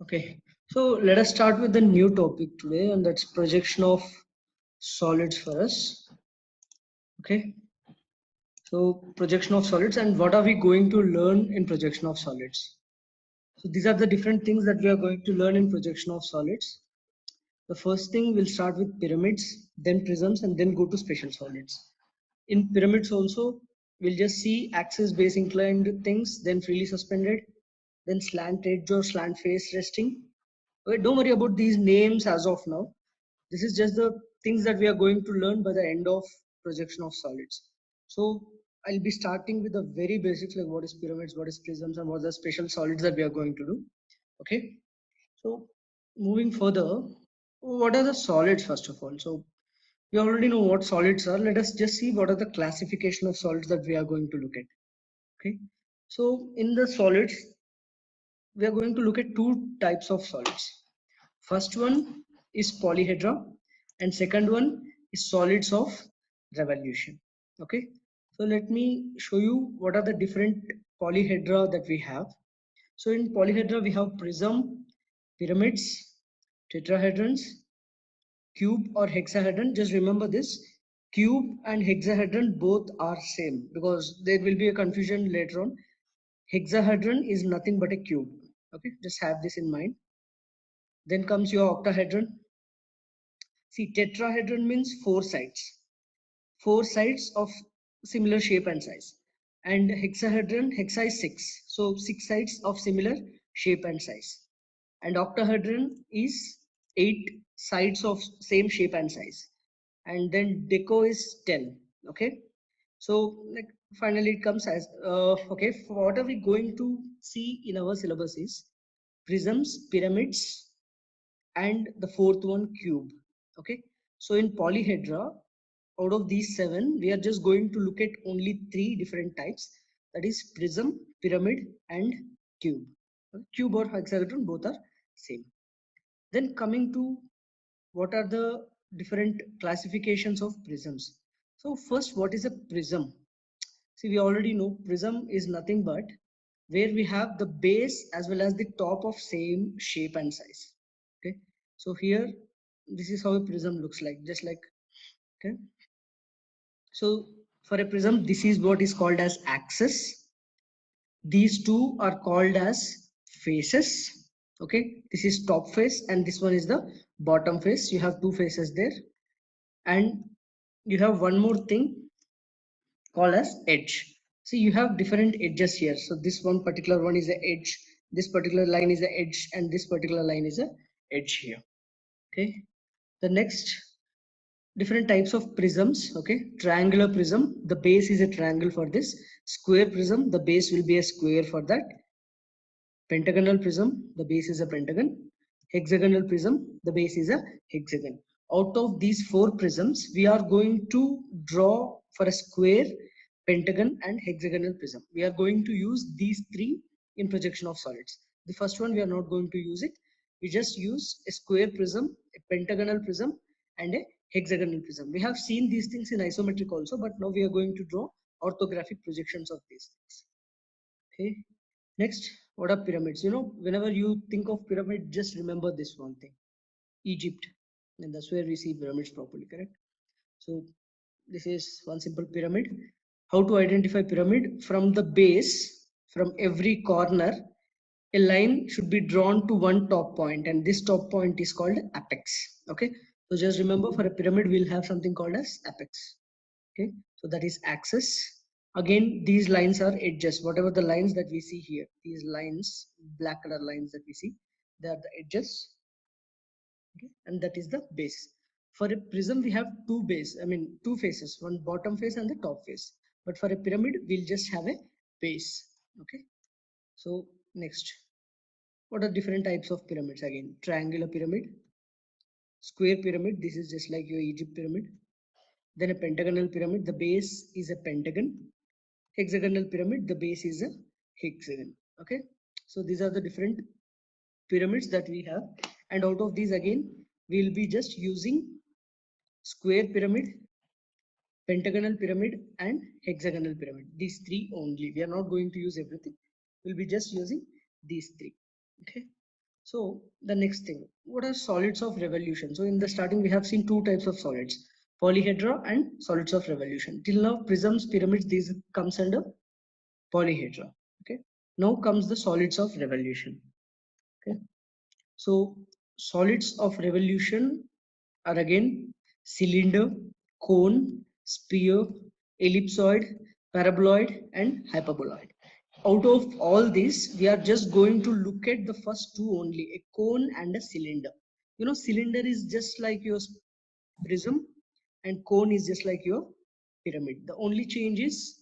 Okay, so let us start with the new topic today, and that's projection of solids for us. Okay, so projection of solids, and what are we going to learn in projection of solids? So these are the different things that we are going to learn in projection of solids. The first thing we'll start with pyramids, then prisms, and then go to special solids. In pyramids also, we'll just see axis base inclined things, then freely suspended, then slant edge or slant face resting. Okay, don't worry about these names as of now. This is just the things that we are going to learn by the end of projection of solids. So I'll be starting with the very basics, like what is pyramids, what is prisms, and what are the special solids that we are going to do. Okay, so moving further, what are the solids first of all? So we already know what solids are. Let us just see what are the classification of solids that we are going to look at. Okay, so in the solids, we are going to look at two types of solids. First one is polyhedra, and second one is solids of revolution. Okay, so let me show you what are the different polyhedra that we have. So in polyhedra, we have prism, pyramids, tetrahedrons, cube or hexahedron. Just remember this, cube and hexahedron both are same, because there will be a confusion later on. Hexahedron is nothing but a cube. Okay, just have this in mind. Then comes your octahedron. See, tetrahedron means four sides of similar shape and size. And hexahedron, hexa is six, so six sides of similar shape and size. And octahedron is eight sides of same shape and size. And then deco is 10. Okay, so like finally it comes as okay, for what are we going to see in our syllabus is prisms, pyramids, and the fourth one cube. Okay, so in polyhedra, out of these seven, we are just going to look at only three different types, that is prism, pyramid, and cube. Cube or hexagon both are same. Then coming to what are the different classifications of prisms. So first, what is a prism? See, we already know prism is nothing but where we have the base as well as the top of same shape and size. Okay, so here this is how a prism looks like, just like, okay. So for a prism, this is what is called as axis. These two are called as faces. Okay, this is top face and this one is the bottom face. You have two faces there, and you have one more thing called as edge. See, you have different edges here. So this one particular one is a edge, this particular line is a edge, and this particular line is a edge here. Okay, the next different types of prisms. Okay, triangular prism, the base is a triangle for this. Square prism, the base will be a square for that. Pentagonal prism, the base is a pentagon. Hexagonal prism, the base is a hexagon. Out of these four prisms, we are going to draw for a square, pentagon, and hexagonal prism. We are going to use these three in projection of solids. The first one, we are not going to use it. We just use a square prism, a pentagonal prism, and a hexagonal prism. We have seen these things in isometric also, but now we are going to draw orthographic projections of these things. Okay. Next, what are pyramids? Whenever you think of pyramid, just remember this one thing: Egypt, and that's where we see pyramids properly. Correct. So this is one simple pyramid. How to identify pyramid? From the base, from every corner, a line should be drawn to one top point, and this top point is called apex. Okay. So just remember, for a pyramid, we'll have something called as apex. Okay, so that is axis. Again, these lines are edges. Whatever the lines that we see here, these lines, black color lines that we see, they are the edges. Okay, and that is the base. For a prism, we have two faces, one bottom face and the top face. But for a pyramid, we'll just have a base. Okay, so next, what are different types of pyramids? Again, triangular pyramid, square pyramid. This is just like your Egypt pyramid. Then a pentagonal pyramid, the base is a pentagon. Hexagonal pyramid, the base is a hexagon. Okay, so these are the different pyramids that we have, and out of these, again, we will be just using square pyramid, pentagonal pyramid, and hexagonal pyramid. These three only. We are not going to use everything. We'll be just using these three. Okay, So the next thing, what are solids of revolution? So in the starting, we have seen two types of solids, polyhedra and solids of revolution. Till now, prisms, pyramids, these comes under polyhedra. Okay. Now comes the solids of revolution. Okay. So solids of revolution are again cylinder, cone, sphere, ellipsoid, paraboloid, and hyperboloid. Out of all these, we are just going to look at the first two only, a cone and a cylinder. You know, cylinder is just like your prism and cone is just like your pyramid. The only change is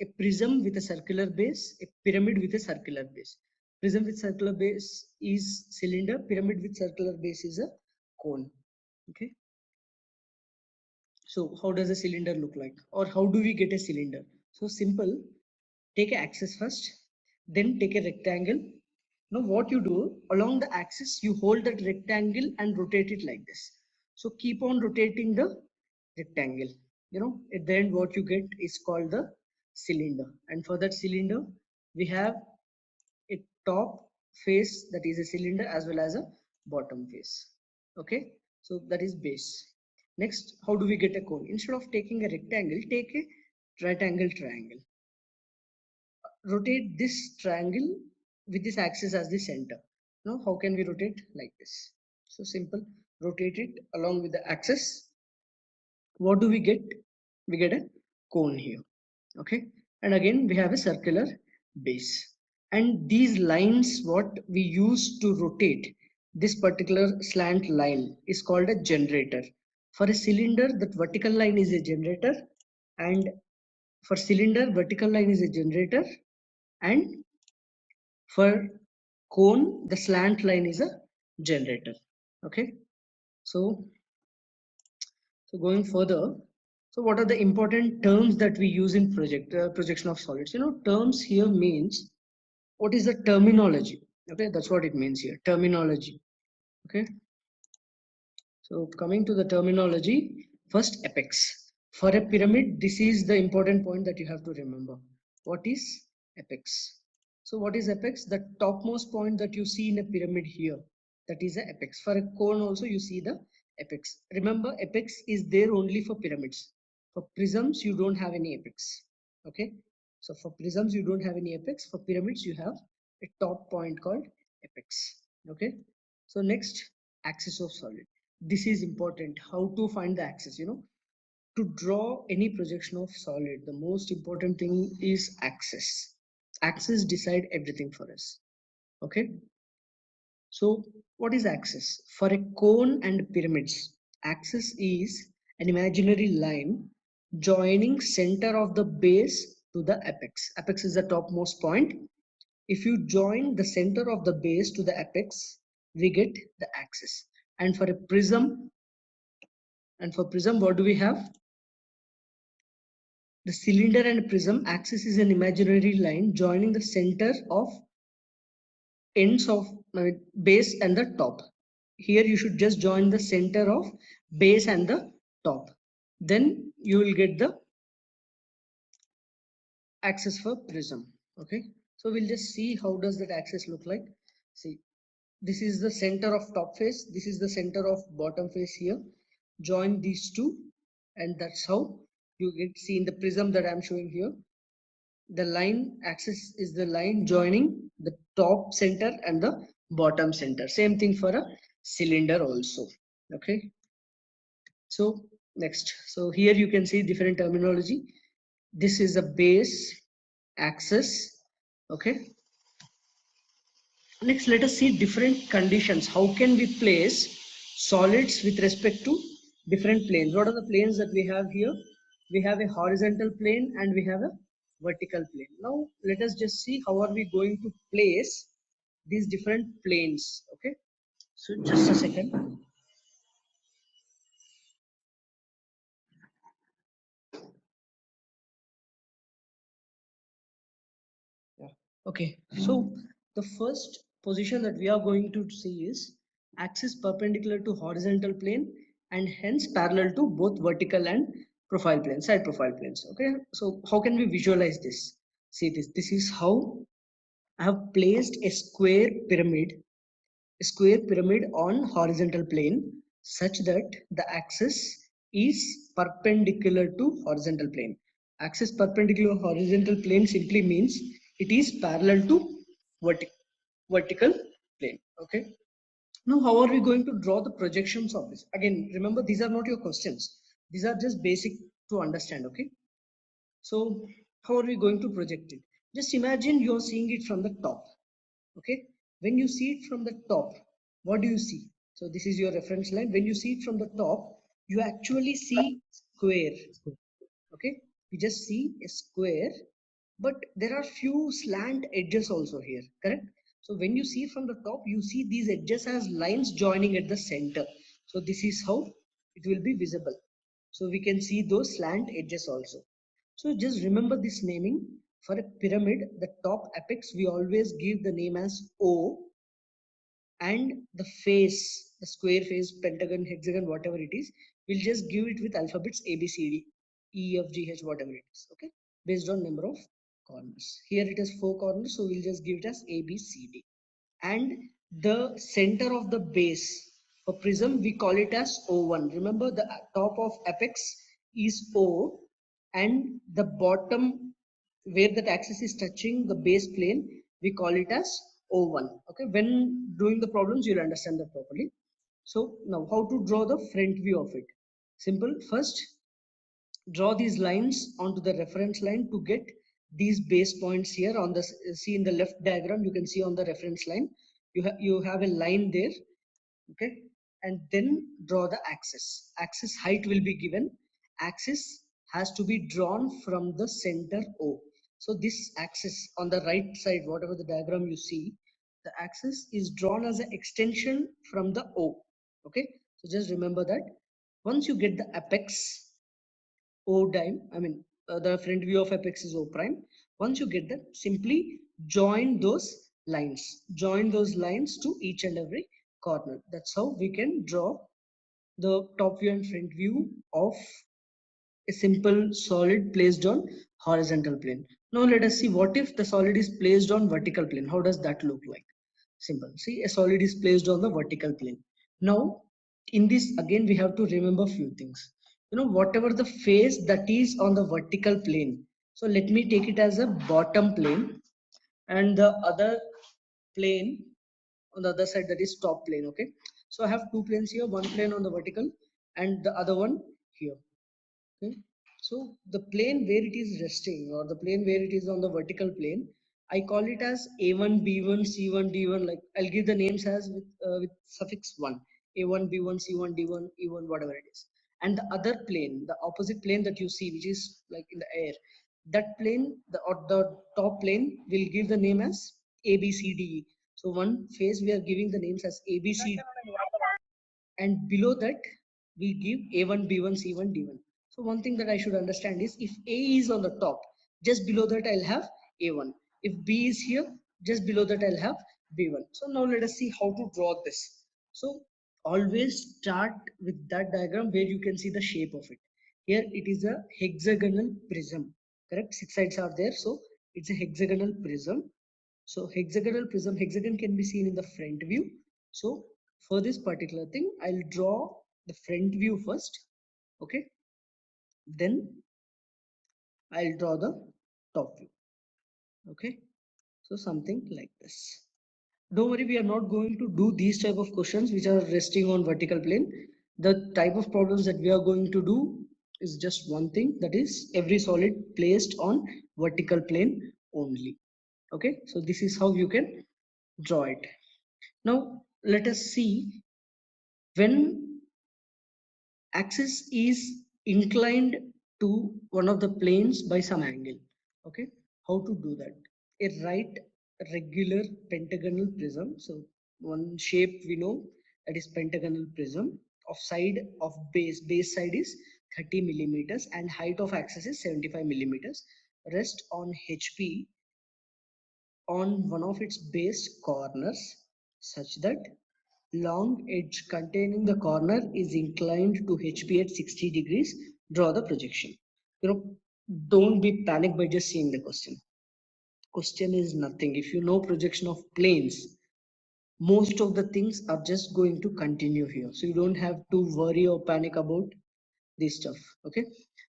a prism with a circular base, a pyramid with a circular base. Prism with circular base is cylinder, pyramid with circular base is a cone. Okay. So how does a cylinder look like, or how do we get a cylinder? So simple, take an axis first, then take a rectangle. Now what you do, along the axis, you hold that rectangle and rotate it like this. So keep on rotating the rectangle. You know, at the end what you get is called the cylinder. And for that cylinder, we have a top face that is a cylinder as well as a bottom face. Okay, so that is base. Next, how do we get a cone? Instead of taking a rectangle, take a right angle triangle. Rotate this triangle with this axis as the center. Now, how can we rotate like this? So simple, rotate it along with the axis. What do we get? We get a cone here. Okay, and again we have a circular base, and these lines what we use to rotate this particular slant line is called a generator. For a cylinder, that vertical line is a generator, and for cylinder, vertical line is a generator, and for cone, the slant line is a generator. Okay, so going further, so what are the important terms that we use in projection of solids? You know, terms here means what is the terminology. Okay, that's what it means here, terminology. Okay, so coming to the terminology, first apex. For a pyramid, this is the important point that you have to remember. What is apex? So what is apex? The topmost point that you see in a pyramid here, that is the apex. For a cone also you see the apex. Remember, apex is there only for pyramids. For prisms, you don't have any apex. Okay, so for prisms you don't have any apex. For pyramids you have a top point called apex. Okay, so next, axis of solid. This is important, how to find the axis. You know, to draw any projection of solid, the most important thing is axis. Axis decide everything for us. Okay, so what is axis? For a cone and pyramids, axis is an imaginary line joining center of the base to the apex. Apex is the topmost point. If you join the center of the base to the apex, we get the axis. And for a prism, what do we have? The cylinder and prism axis is an imaginary line joining the center of ends of base and the top. Here you should just join the center of base and the top. Then you will get the axis for prism. Okay, so we'll just see how does that axis look like. See, this is the center of top face, this is the center of bottom face here. Join these two, and that's how you get, see in the prism that I'm showing here, the line axis is the line joining the top center and the bottom center. Same thing for a cylinder also. Okay, so next, so here you can see different terminology. This is a base, axis. Okay, next let us see different conditions. How can we place solids with respect to different planes? What are the planes that we have here? We have a horizontal plane and we have a vertical plane. Now let us just see how are we going to place these different planes. Okay, so just a second. Yeah. Okay, so the first position that we are going to see is axis perpendicular to horizontal plane and hence parallel to both vertical and profile planes, side profile planes. Okay, so how can we visualize this? See this. This is how I have placed a square pyramid a square pyramid on horizontal plane such that the axis is perpendicular to horizontal plane. Axis perpendicular to horizontal plane simply means it is parallel to vertical plane. Okay. Now, how are we going to draw the projections of this? Again, remember, these are not your questions. These are just basic to understand, okay? So, how are we going to project it? Just imagine you're seeing it from the top, okay? When you see it from the top, what do you see? So, this is your reference line. When you see it from the top, you actually see square, okay? You just see a square, but there are few slant edges also here, correct? So when you see from the top, you see these edges as lines joining at the center. So this is how it will be visible. So we can see those slant edges also. So just remember this naming. For a pyramid, the top apex we always give the name as O, and the face, the square face, pentagon, hexagon, whatever it is, we'll just give it with alphabets A, B, C, D, E, F, G, H, whatever it is, okay, based on number of corners. Here it has 4 corners, so we'll just give it as A, B, C, D. And the center of the base for prism, we call it as O1. Remember, the top of apex is O, and the bottom where that axis is touching the base plane, we call it as O1. Okay, when doing the problems, you'll understand that properly. So now, how to draw the front view of it? Simple. First, draw these lines onto the reference line to get these base points here on the, see in the left diagram, you can see on the reference line, you have a line there, okay, and then draw the axis height will be given. Axis has to be drawn from the center O. So this axis on the right side, whatever the diagram you see, the axis is drawn as an extension from the O. Okay, so just remember that. Once you get the apex O dime, the front view of apex is O prime. Once you get that, simply join those lines. Join those lines to each and every corner. That's how we can draw the top view and front view of a simple solid placed on horizontal plane. Now let us see, what if the solid is placed on vertical plane? How does that look like? Simple. See, a solid is placed on the vertical plane. Now, in this, again, we have to remember few things. You know, whatever the face that is on the vertical plane. So let me take it as a bottom plane, and the other plane on the other side, that is top plane. Okay. So I have two planes here, one plane on the vertical and the other one here. Okay. So the plane where it is resting, or the plane where it is on the vertical plane, I call it as A1, B1, C1, D1. Like I'll give the names as with suffix 1. A1, B1, C1, D1, E1, whatever it is. And the other plane, the opposite plane that you see, which is like in the air, that plane, the top plane will give the name as A, B, C, D, E. So one phase we are giving the names as A, B, C, and below that we give A1, B1, C1, D1. So one thing that I should understand is, if A is on the top, just below that I'll have A1. If B is here, just below that I'll have B1. So now let us see how to draw this. So always start with that diagram where you can see the shape of it. Here it is a hexagonal prism, correct? 6 sides are there, so it's a hexagonal prism. So hexagonal prism, hexagon can be seen in the front view. So for this particular thing, I'll draw the front view first. Okay. Then I'll draw the top view. Okay. So something like this. Don't worry, we are not going to do these type of questions which are resting on vertical plane. The type of problems that we are going to do is just one thing, that is every solid placed on vertical plane only. Okay. So this is how you can draw it. Now let us see, when axis is inclined to one of the planes by some angle. Okay, how to do that? A right regular pentagonal prism. So one shape we know, that is pentagonal prism. Of side of base side is 30 millimeters and height of axis is 75 millimeters. Rest on HP on one of its base corners such that long edge containing the corner is inclined to HP at 60 degrees. Draw the projection. You know, don't be panicked by just seeing the question. Question is nothing. If you know projection of planes, most of the things are just going to continue here. So you don't have to worry or panic about this stuff. Okay.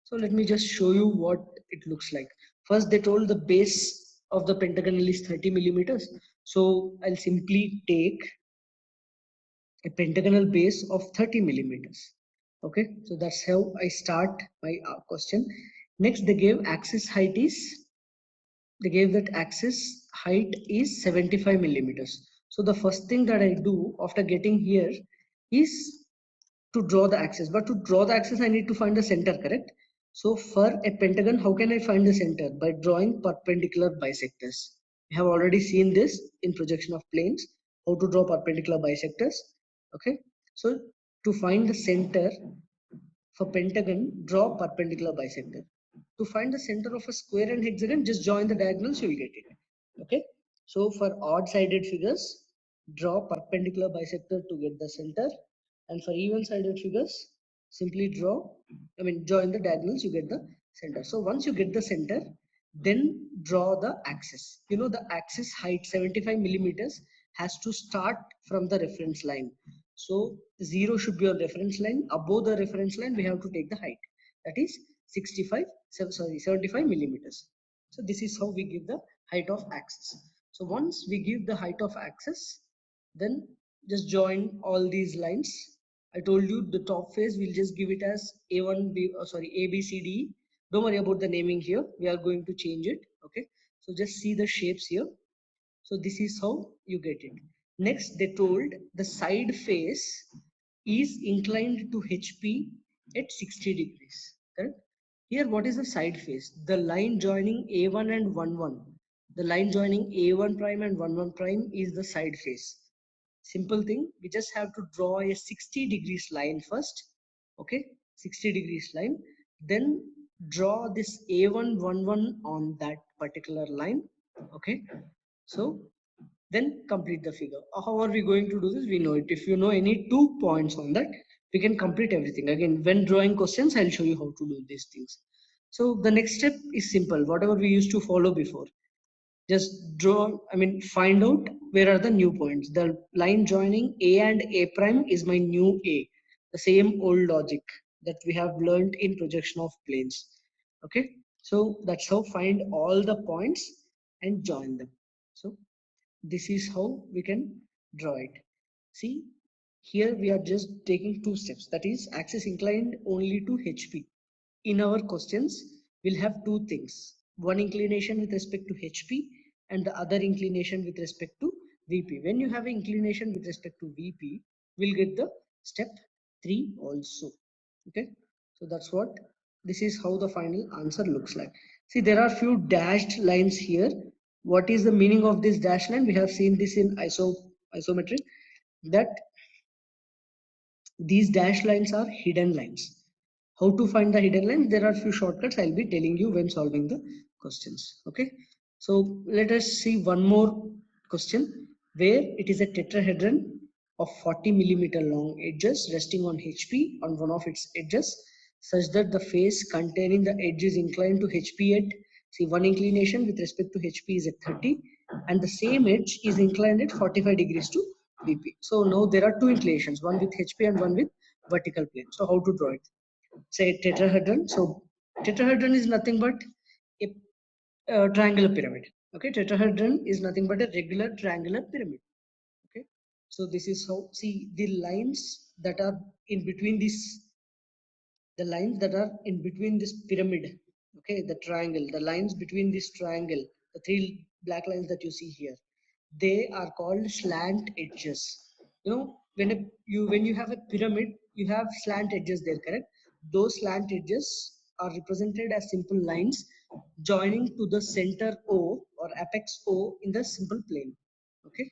So let me just show you what it looks like. First, they told the base of the pentagonal is 30 millimeters. So I'll simply take a pentagonal base of 30 millimeters. Okay. So that's how I start my question. Next, they gave that axis height is 75 millimeters. So the first thing that I do after getting here is to draw the axis. But to draw the axis, I need to find the center, correct? So for a pentagon, how can I find the center? By drawing perpendicular bisectors. We have already seen this in projection of planes, how to draw perpendicular bisectors. Okay. So to find the center for pentagon, draw perpendicular bisector. To find the center of a square and hexagon, just join the diagonals, you will get it. Okay. So for odd-sided figures, draw perpendicular bisector to get the center. And for even-sided figures, simply join the diagonals, you get the center. So once you get the center, then draw the axis. You know, the axis height 75 millimeters has to start from the reference line. So 0 should be your reference line. Above the reference line, we have to take the height. That is 75 millimeters. So this is how we give the height of axis. So once we give the height of axis, then just join all these lines. I told you the top face, we'll just give it as A, B, C, D. Don't worry about the naming here. We are going to change it. Okay. So just see the shapes here. So this is how you get it. Next, they told the side face is inclined to HP at 60 degrees. Correct? Here, what is the side face? The line joining A1 and 1, 1. The line joining A1 prime and 1, 1 prime is the side face. Simple thing. We just have to draw a 60 degrees line first. Okay, 60 degrees line. Then draw this A1, 1, 1 on that particular line. Okay. So then complete the figure. How are we going to do this? We know it. If you know any 2 points on that, we can complete everything. Again, when drawing questions, I'll show you how to do these things. So the next step is simple. Whatever we used to follow before, just find out where are the new points. The line joining A and A prime is my new A. The same old logic that we have learned in projection of planes. Okay. So that's how find all the points and join them. So this is how we can draw it. See, here we are just taking 2 steps. That is axis inclined only to HP. In our questions, we'll have 2 things. One inclination with respect to HP and the other inclination with respect to VP. When you have an inclination with respect to VP, we'll get the step 3 also. Okay. So that's what, this is how the final answer looks like. See, there are few dashed lines here. What is the meaning of this dash line? We have seen this in isometry, that these dash lines are hidden lines. How to find the hidden lines? There are few shortcuts I'll be telling you when solving the questions. Okay. So let us see one more question where it is a tetrahedron of 40 millimeter long edges resting on HP on one of its edges, such that the face containing the edge is inclined to HP at, see, one inclination with respect to HP is at 30 and the same edge is inclined at 45 degrees to VP. So now there are 2 inclinations, one with HP and one with vertical plane. So how to draw it? Say tetrahedron. So tetrahedron is nothing but a triangular pyramid. Okay, tetrahedron is nothing but a regular triangular pyramid. Okay, so this is how, see, the lines that are in between this, the lines that are in between this pyramid, okay, the triangle, the lines between this triangle, the 3 black lines that you see here, they are called slant edges. You know, when you have a pyramid, you have slant edges there, correct? Those slant edges are represented as simple lines joining to the center O or apex O in the simple plane. Okay,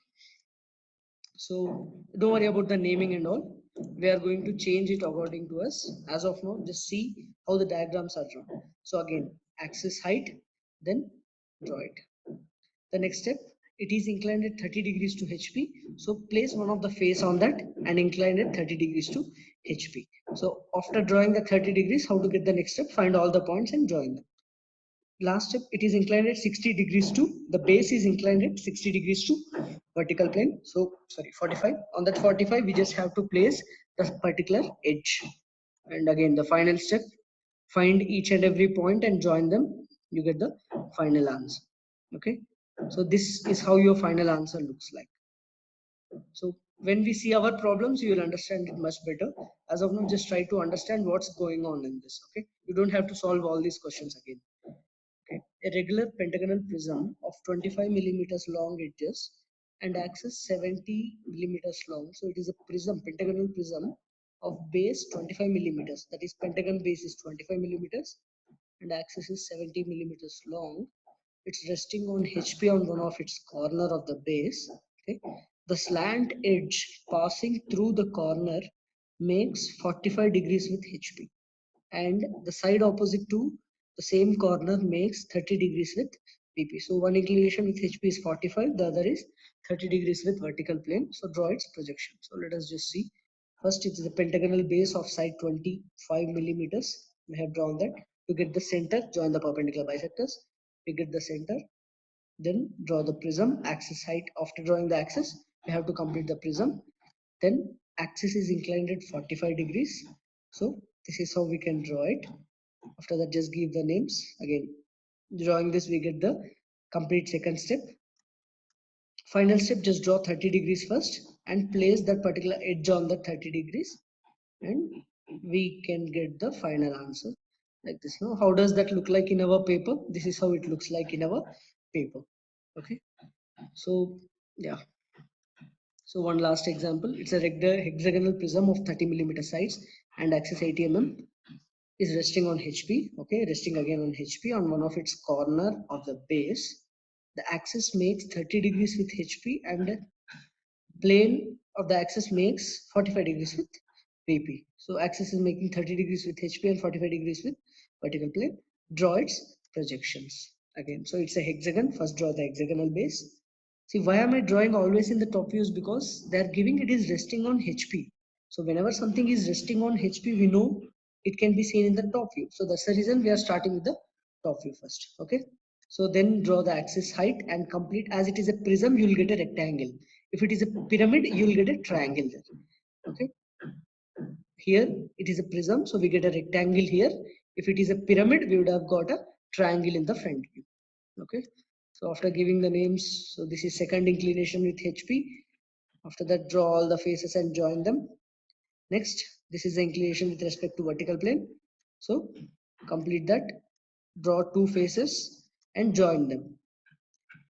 so don't worry about the naming and all. We are going to change it according to us. As of now, just see how the diagrams are drawn. So again, axis height, then draw it. The next step, it is inclined at 30 degrees to HP. So place one of the face on that and incline at 30 degrees to HP. So after drawing the 30 degrees, how to get the next step? Find all the points and join them. Last step, it is inclined at 60 degrees to, the base is inclined at 60 degrees to vertical plane. So sorry, 45. On that 45, we just have to place the particular edge. And again, the final step, find each and every point and join them. You get the final answer. Okay. So this is how your final answer looks like. So when we see our problems, you will understand it much better. As of now, just try to understand what's going on in this. Okay. You don't have to solve all these questions again. Okay. A regular pentagonal prism of 25 millimeters long edges and axis 70 millimeters long. So it is a prism, pentagonal prism of base 25 millimeters. That is, pentagon base is 25 millimeters and axis is 70 millimeters long. It's resting on HP on one of its corner of the base. Okay. The slant edge passing through the corner makes 45 degrees with HP, and the side opposite to the same corner makes 30 degrees with VP. So one inclination with HP is 45, the other is 30 degrees with vertical plane. So draw its projection. So let us just see. First, it is the pentagonal base of side 25 millimeters. We have drawn that. To get the center, join the perpendicular bisectors. We get the center. Then draw the prism axis height. After drawing the axis, we have to complete the prism. Then axis is inclined at 45 degrees. So this is how we can draw it. After that, just give the names. Again, drawing this, we get the complete second step. Final step, just draw 30 degrees first and place that particular edge on the 30 degrees, and we can get the final answer like this. Now, how does that look like in our paper? This is how it looks like in our paper. Okay. So yeah. So one last example, it's a regular hexagonal prism of 30 millimeter sides and axis 80 mm is resting on HP. Okay, resting again on HP on one of its corner of the base. The axis makes 30 degrees with HP and the plane of the axis makes 45 degrees with VP. So axis is making 30 degrees with HP and 45 degrees with vertical plane. Draw its projections. Again, so it's a hexagon. First draw the hexagonal base. See, why am I drawing always in the top views? Because they are giving it is resting on HP. So whenever something is resting on HP, we know it can be seen in the top view. So that's the reason we are starting with the top view first. Okay. So then draw the axis height and complete. As it is a prism, you will get a rectangle. If it is a pyramid, you will get a triangle there. Okay. Here it is a prism, so we get a rectangle here. If it is a pyramid, we would have got a triangle in the front view. Okay. So after giving the names, so this is second inclination with HP. After that, draw all the faces and join them. Next, this is the inclination with respect to vertical plane. So complete that. Draw two faces and join them.